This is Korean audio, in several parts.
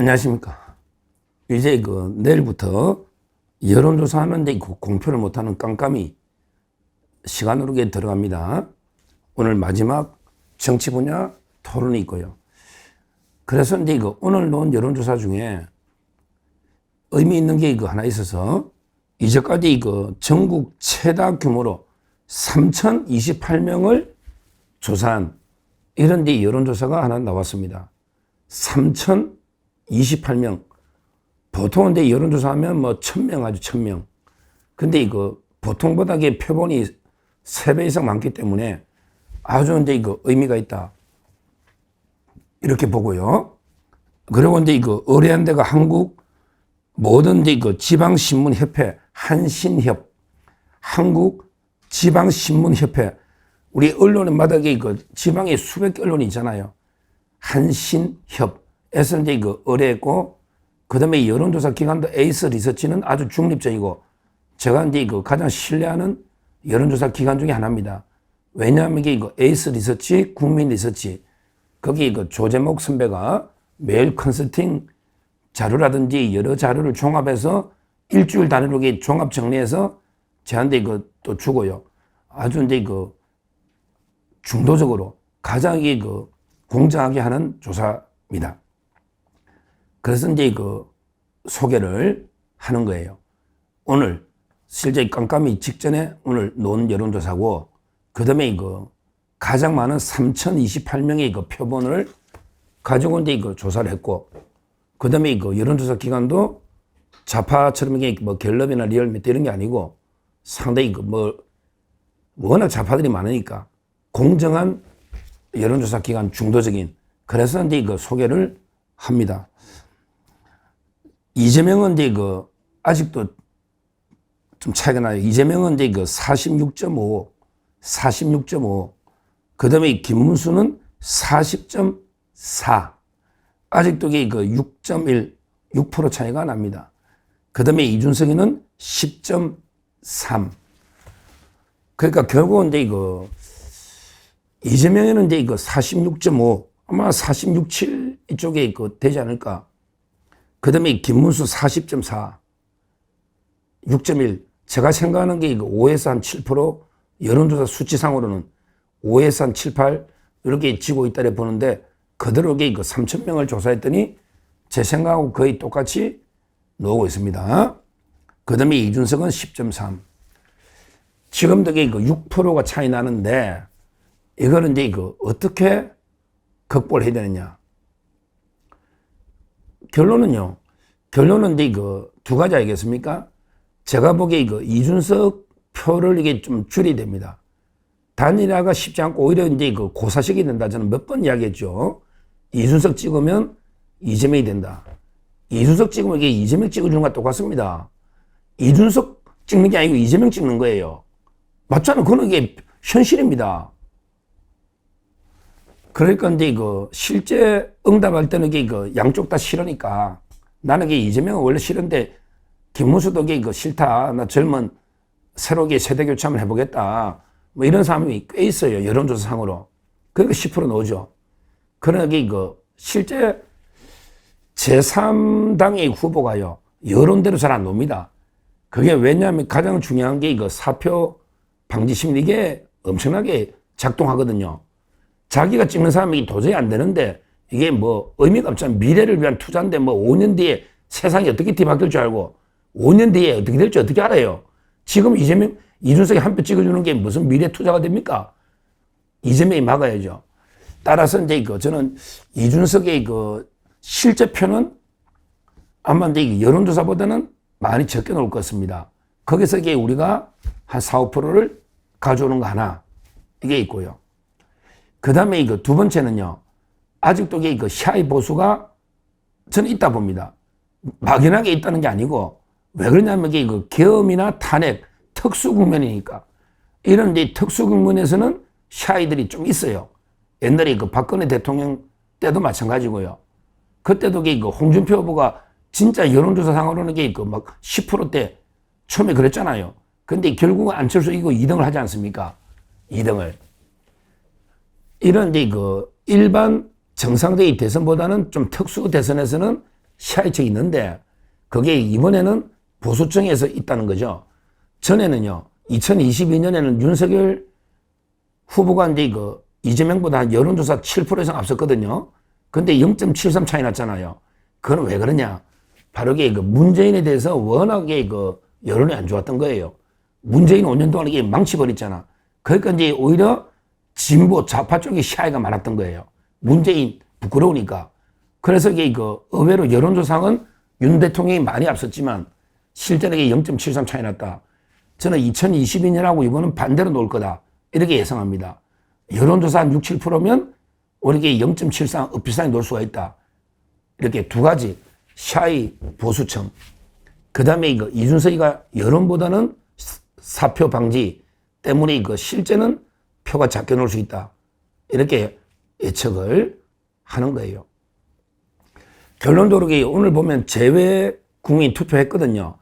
안녕하십니까. 이제 내일부터 여론조사 하는데 공표를 못하는 깜깜이 시간으로 들어갑니다. 오늘 마지막 정치 분야 토론이 있고요. 그래서 이제 오늘 놓은 여론조사 중에 의미 있는 게 하나 있어서 이제까지 전국 최다 규모로 3,028명을 조사한 이런 데 여론조사가 하나 나왔습니다. 3,028명. 보통은 여론조사하면 1,000명 하죠, 1,000명. 근데 보통보다 표본이 3배 이상 많기 때문에 아주 의미가 있다. 이렇게 보고요. 그리고 의뢰한 데가 한국 모든 지방신문협회, 한신협, 한국 지방신문협회, 우리 언론마다 지방에 수백 개 언론이 있잖아요. 한신협에서 의뢰했고, 그 다음에 여론조사 기관도 에이스 리서치는 아주 중립적이고, 제가 가장 신뢰하는 여론조사 기관 중에 하나입니다. 왜냐하면 이게 에이스 리서치, 국민 리서치, 거기 조재목 선배가 매일 컨설팅 자료라든지 여러 자료를 종합해서 일주일 단위로 종합 정리해서 저한테 또 주고요. 아주 중도적으로 가장 공정하게 하는 조사입니다. 그래서 소개를 하는 거예요. 오늘 실제 깜깜이 직전에 오늘 놓은 여론조사고, 그 다음에 가장 많은 3,028명의 표본을 가지고 조사를 했고, 그 다음에 여론조사 기관도 좌파처럼 갤럽이나 리얼미터 이런 게 아니고 상당히 워낙 좌파들이 많으니까 공정한 여론조사 기관 중도적인, 그래서 소개를 합니다. 이재명은 아직도 좀 차이가 나요. 이재명은 46.5, 그 다음에 김문수는 40.4, 아직도 6.1, 6% 차이가 납니다. 그 다음에 이준석이는 10.3. 그러니까 결국은 이재명에는 46.5, 아마 46, 7 이쪽에 되지 않을까. 그 다음에 김문수 40.4, 6.1. 제가 생각하는 게 5에서 한 7%, 여론조사 수치상으로는 5에서 한 7, 8 이렇게 지고 있다고 보는데, 그대로 3,000명을 조사했더니 제 생각하고 거의 똑같이 나오고 있습니다. 그 다음에 이준석은 10.3. 지금도 6%가 차이 나는데, 이거는 어떻게 극복을 해야 되느냐. 결론은 두 가지 아니겠습니까? 제가 보기에 이준석 표를 이게 좀 줄여야 됩니다. 단일화가 쉽지 않고 오히려 고사식이 된다. 저는 몇 번 이야기했죠. 이준석 찍으면 이재명이 된다. 이준석 찍으면 이게 이재명 찍어주는 것과 똑같습니다. 이준석 찍는 게 아니고 이재명 찍는 거예요. 맞잖아. 그건 이게 현실입니다. 그러니까 실제 응답할 때는 양쪽 다 싫으니까, 나는 이재명은 원래 싫은데 김문수도 싫다. 나 젊은 새롭게 세대 교체 한번 해보겠다. 이런 사람이 꽤 있어요. 여론조사상으로. 그러니까 10% 나오죠. 그러니까 실제 제3당의 후보가요, 여론대로 잘 안 나옵니다. 그게 왜냐하면 가장 중요한 게 사표 방지 심리, 이게 엄청나게 작동하거든요. 자기가 찍는 사람이 도저히 안 되는데, 이게 의미가 없잖아요. 미래를 위한 투자인데 5년 뒤에 세상이 어떻게 뒤바뀔 줄 알고 5년 뒤에 어떻게 될지 어떻게 알아요? 지금 이준석이 한 표 찍어주는 게 무슨 미래 투자가 됩니까? 이재명이 막아야죠. 따라서 저는 이준석의 실제 표는 아마 여론조사보다는 많이 적게 나올 것 같습니다. 거기서 우리가 한 4, 5%를 가져오는 거 하나, 이게 있고요. 그 다음에 두 번째는요, 아직도 샤이 보수가 저는 있다 봅니다. 막연하게 있다는 게 아니고, 왜 그러냐면 계엄이나 탄핵, 특수 국면이니까. 이런 특수 국면에서는 샤이들이 좀 있어요. 옛날에 박근혜 대통령 때도 마찬가지고요. 그때도 홍준표 후보가 진짜 여론조사상으로는 10%대 처음에 그랬잖아요. 근데 결국은 안철수 이거 2등을 하지 않습니까? 2등을. 이런 일반 정상적인 대선보다는 좀 특수 대선에서는 시야책이 있는데 그게 이번에는 보수층에서 있다는 거죠. 전에는요, 2022년에는 윤석열 후보가 이제 이재명보다 한 여론조사 7% 이상 앞섰거든요. 근데 0.73 차이 났잖아요. 그건 왜 그러냐? 바로 이게 문재인에 대해서 워낙에 여론이 안 좋았던 거예요. 문재인 5년 동안 이게 망치버렸잖아. 그러니까 이제 오히려 진보 좌파 쪽에 시야가 많았던 거예요. 문재인 부끄러우니까. 그래서 이게 의외로 여론조사는 윤 대통령이 많이 앞섰지만 실제는 이게 0.73 차이 났다. 저는 2022년하고 이거는 반대로 놓을 거다. 이렇게 예상합니다. 여론조사 한 6, 7%면 우리게 0.73 비슷하게 놓을 수가 있다. 이렇게 두 가지. 샤이 보수층. 그 다음에 이준석이가 여론보다는 사표 방지 때문에 실제는 표가 작게 놓을 수 있다. 이렇게 예측을 하는 거예요. 결론적으로 오늘 보면 재외 국민 투표했거든요.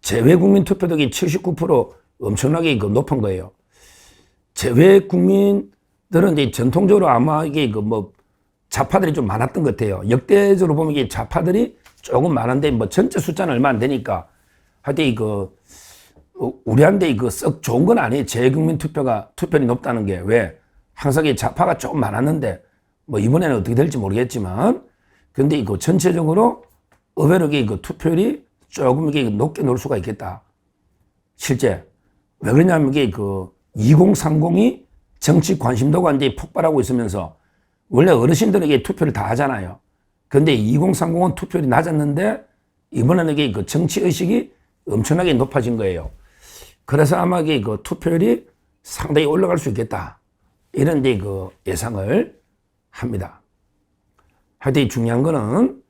재외 국민 투표득이 79% 엄청나게 높은 거예요. 재외 국민들은 이제 전통적으로 아마 이게 좌파들이 좀 많았던 것 같아요. 역대적으로 보면 이게 좌파들이 조금 많은데 전체 숫자는 얼마 안 되니까 하여튼 우리한테 썩 좋은 건 아니에요. 재외국민 투표율이 높다는 게. 왜? 항상 좌파가 조금 많았는데 이번에는 어떻게 될지 모르겠지만 근데 전체적으로 의외로 투표율이 조금 높게 놓을 수가 있겠다. 실제. 왜 그러냐면 2030이 정치 관심도가 이제 폭발하고 있으면서 원래 어르신들에게 투표를 다 하잖아요. 근데 2030은 투표율이 낮았는데 이번에는 정치의식이 엄청나게 높아진 거예요. 그래서 아마 투표율이 상당히 올라갈 수 있겠다. 이런 예상을 합니다. 하여튼 중요한 거는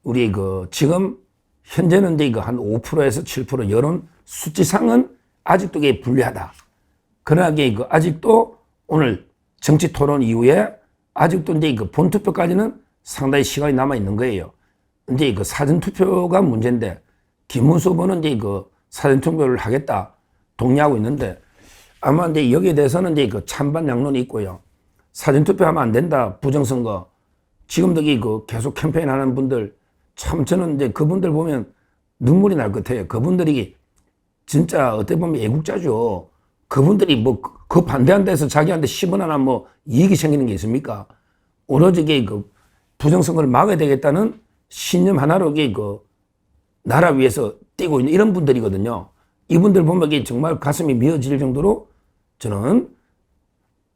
우리 지금 현재는 한 5%에서 7% 여론 수치상은 아직도 불리하다. 그러나 아직도 오늘 정치 토론 이후에 아직도 본투표까지는 상당히 시간이 남아 있는 거예요. 근데 사전투표가 문제인데 김문수 후보는 사전투표를 하겠다 동의하고 있는데 아마 여기에 대해서는 찬반 양론이 있고요. 사전투표하면 안 된다. 부정선거. 지금도 계속 캠페인 하는 분들 참 저는 그분들 보면 눈물이 날 것 같아요. 그분들이 진짜 어떻게 보면 애국자죠. 그분들이 그 반대한다 해서 자기한테 10원 하나 이익이 생기는 게 있습니까? 오로지 부정선거를 막아야 되겠다는 신념 하나로 나라 위해서 뛰고 있는 이런 분들이거든요. 이분들 보면 정말 가슴이 미어질 정도로 저는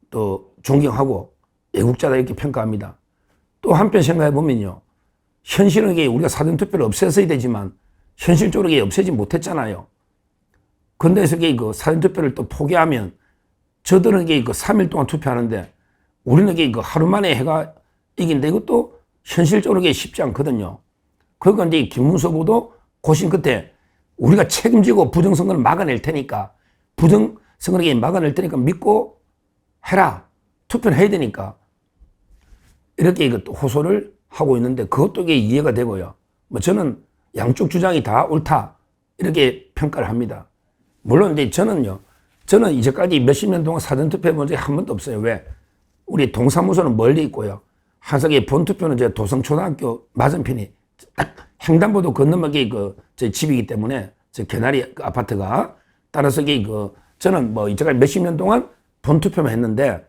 또 존경하고 애국자다 이렇게 평가합니다. 또 한편 생각해 보면요. 현실은 우리가 사전투표를 없애서야 되지만 현실적으로 없애지 못했잖아요. 그런데서 사전투표를 또 포기하면 저들은 3일 동안 투표하는데 우리는 하루 만에 해가 이긴데 이것도 현실적으로 쉽지 않거든요. 그러니까 이제 김문수 후보도 고심 끝에 우리가 책임지고 부정선거를 막아낼 테니까 부정선거를 막아낼 테니까 믿고 해라. 투표를 해야 되니까 이렇게 또 호소를 하고 있는데 그것도 이해가 되고요. 저는 양쪽 주장이 다 옳다 이렇게 평가를 합니다. 물론 이제 저는 이제까지 몇십 년 동안 사전투표 해본 적이 한 번도 없어요. 왜? 우리 동사무소는 멀리 있고요. 항상 본투표는 제가 도성초등학교 맞은편이 딱 횡단보도 건너막이 제 집이기 때문에 제 개나리 아파트가 따라서 저는 이제까지 몇십 년 동안 본투표만 했는데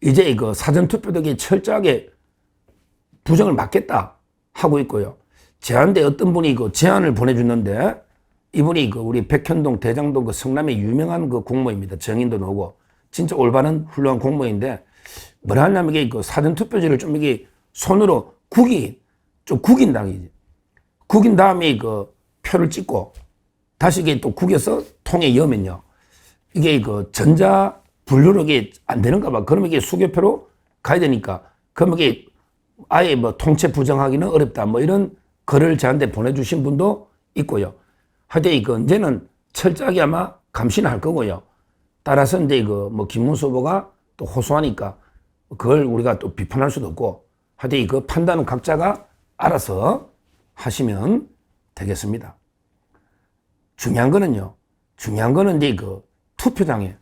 이제 사전투표도 철저하게 부정을 막겠다 하고 있고요. 제한대 어떤 분이 제안을 보내줬는데 이분이 우리 백현동 대장동 성남의 유명한 공무원입니다. 정인도 나오고 진짜 올바른 훌륭한 공무원인데 뭐라 하냐면 사전투표지를 좀 손으로 좀 구긴 당이지. 구긴 다음에 표를 찍고 다시 또 구겨서 통에 넣으면요. 이게 전자 분류로 안 되는가 봐. 그러면 수개표로 가야 되니까. 그러면 아예 통째 부정하기는 어렵다. 이런 글을 저한테 보내주신 분도 있고요. 하여튼 이제는 철저하게 아마 감시는 할 거고요. 따라서 이제 김문수 후보가 또 호소하니까 그걸 우리가 또 비판할 수도 없고 하여튼 판단은 각자가 알아서 하시면 되겠습니다. 중요한 거는 이제 투표장에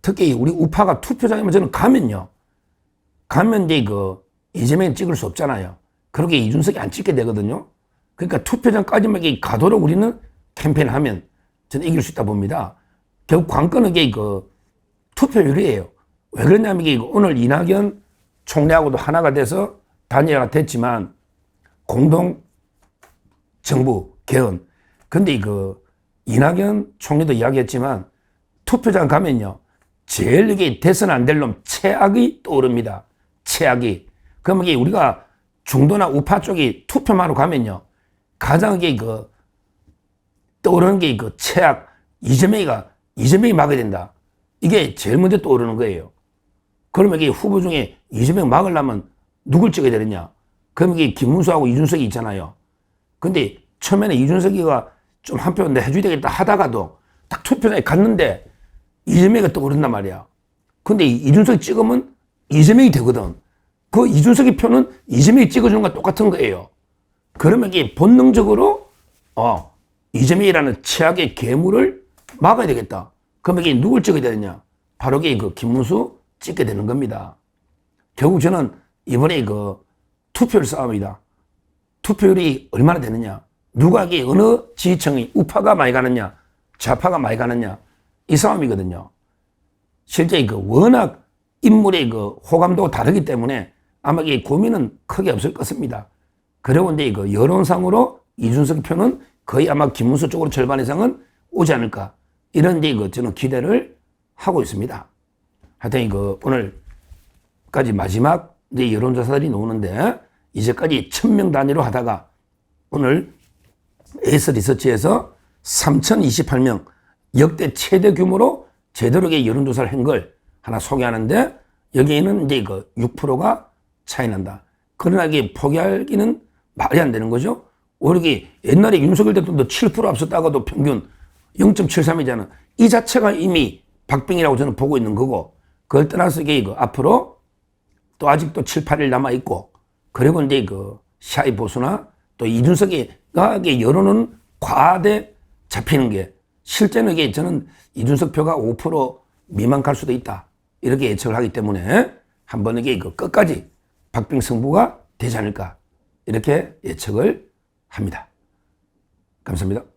특히 우리 우파가 투표장에만 저는 가면 이제 이재명이 찍을 수 없잖아요. 그렇게 이준석이 안 찍게 되거든요. 그러니까 투표장까지만 가도록 우리는 캠페인을 하면 저는 이길 수 있다 봅니다. 결국 관건은 투표율이에요. 왜 그러냐면 오늘 이낙연 총리하고도 하나가 돼서 단일화가 됐지만 공동 정부 개헌. 근데 이낙연 총리도 이야기했지만 투표장 가면요. 제일 이게 돼서는 안 될 놈 최악이 떠오릅니다. 최악이. 그러면 우리가 중도나 우파 쪽이 투표만으로 가면요. 가장 떠오르는 게 최악. 이재명이 막아야 된다. 이게 제일 먼저 떠오르는 거예요. 그러면 후보 중에 이재명 막으려면 누굴 찍어야 되느냐? 그러면 김문수하고 이준석이 있잖아요. 근데 처음에는 이준석이가 좀 한 표 내줘야 되겠다 하다가도 딱 투표장에 갔는데 이재명이 떠오른단 말이야. 근데 이준석이 찍으면 이재명이 되거든. 그 이준석의 표는 이재명이 찍어주는 거랑 똑같은 거예요. 그러면 본능적으로 이재명이라는 최악의 괴물을 막아야 되겠다. 그러면 누굴 찍어야 되느냐? 바로 김문수 찍게 되는 겁니다. 결국 저는 이번에 투표율 싸움이다. 투표율이 얼마나 되느냐? 누가 어느 지지층이 우파가 많이 가느냐? 좌파가 많이 가느냐? 이 싸움이거든요. 실제 워낙 인물의 호감도가 다르기 때문에 아마 고민은 크게 없을 것입니다. 그리고 이제 여론상으로 이준석 표는 거의 아마 김문수 쪽으로 절반 이상은 오지 않을까. 이런 저는 기대를 하고 있습니다. 하여튼 오늘까지 마지막 이제 여론조사들이 나오는데 이제까지 1000명 단위로 하다가 오늘 에이스 리서치에서 3028명 역대 최대 규모로 제대로 여론조사를 한 걸 하나 소개하는데 여기에는 이제 6%가 차이 난다. 그러나 이게 포기하기는 말이 안 되는 거죠. 오히려 옛날에 윤석열 대통령도 7% 앞섰다가도 평균 0.73이잖아. 이 자체가 이미 박빙이라고 저는 보고 있는 거고, 그걸 떠나서 앞으로 또 아직도 7, 8일 남아있고, 그리고 이제 샤이 보수나 또 이준석이가 여론은 과대 잡히는 게 실제는 저는 이준석 표가 5% 미만 갈 수도 있다. 이렇게 예측을 하기 때문에 한번 끝까지 박빙 승부가 되지 않을까. 이렇게 예측을 합니다. 감사합니다.